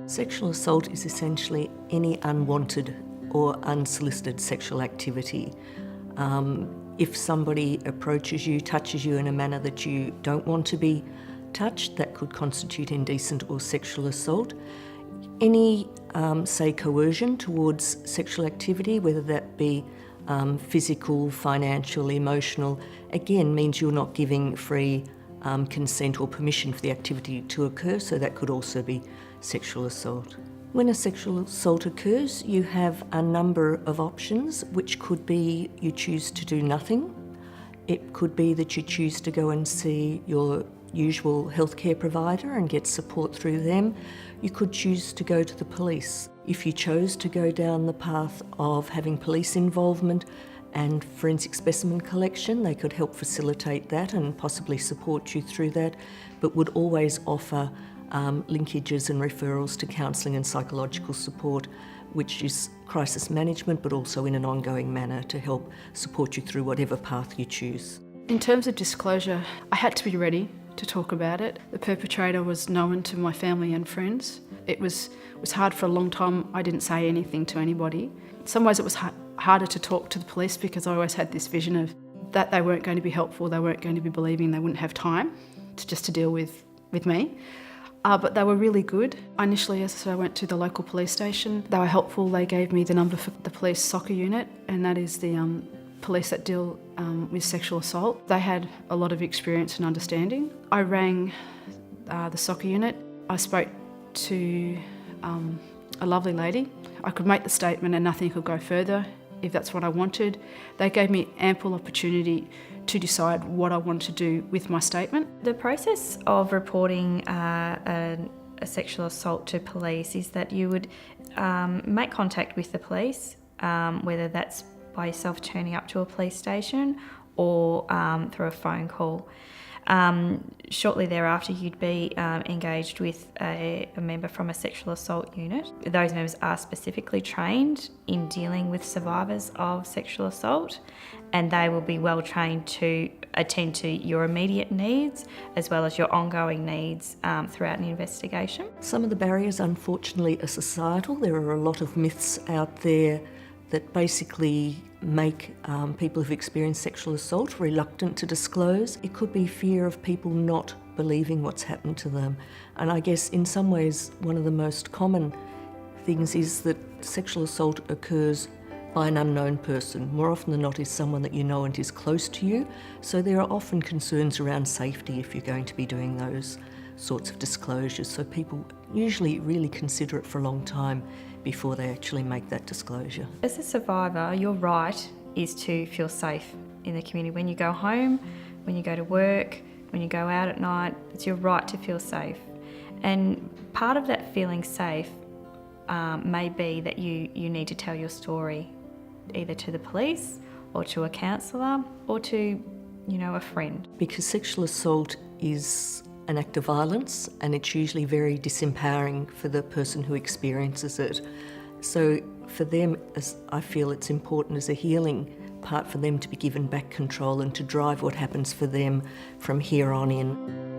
Sexual assault is essentially any unwanted or unsolicited sexual activity. If somebody approaches you, touches you in a manner that you don't want to be touched, that could constitute indecent or sexual assault. Any, say, coercion towards sexual activity, whether that be physical, financial, emotional, again means you're not giving free consent or permission for the activity to occur, so that could also be sexual assault. When a sexual assault occurs, you have a number of options, which could be you choose to do nothing. It could be that you choose to go and see your usual healthcare provider and get support through them. You could choose to go to the police. If you chose to go down the path of having police involvement and forensic specimen collection, they could help facilitate that and possibly support you through that, but would always offer linkages and referrals to counselling and psychological support, which is crisis management, but also in an ongoing manner to help support you through whatever path you choose. In terms of disclosure, I had to be ready to talk about it. The perpetrator was known to my family and friends. It was hard for a long time. I didn't say anything to anybody. In some ways it was harder to talk to the police because I always had this vision of that they weren't going to be helpful, they weren't going to be believing, they wouldn't have time to deal with me. But they were really good. Initially, as I went to the local police station, they were helpful. They gave me the number for the police soccer unit, and that is the police that deal with sexual assault. They had a lot of experience and understanding. I rang the soccer unit. I spoke to a lovely lady. I could make the statement and nothing could go further if that's what I wanted. They gave me ample opportunity to decide what I wanted to do with my statement. The process of reporting a sexual assault to police is that you would make contact with the police, whether that's by yourself turning up to a police station or through a phone call. Shortly thereafter, you'd be engaged with a member from a sexual assault unit. Those members are specifically trained in dealing with survivors of sexual assault, and they will be well trained to attend to your immediate needs as well as your ongoing needs throughout an investigation. Some of the barriers, unfortunately, are societal. There are a lot of myths out there that basically make people who've experienced sexual assault reluctant to disclose. It could be fear of people not believing what's happened to them. And I guess in some ways one of the most common things is that sexual assault occurs by an unknown person. More often than not is someone that you know and is close to you. So there are often concerns around safety if you're going to be doing those sorts of disclosures. So people usually really consider it for a long time before they actually make that disclosure. As a survivor, your right is to feel safe in the community. When you go home, when you go to work, when you go out at night, it's your right to feel safe. And part of that feeling safe may be that you need to tell your story either to the police or to a counsellor or to, a friend. Because sexual assault is an act of violence and it's usually very disempowering for the person who experiences it. So for them, I feel it's important as a healing part for them to be given back control and to drive what happens for them from here on in.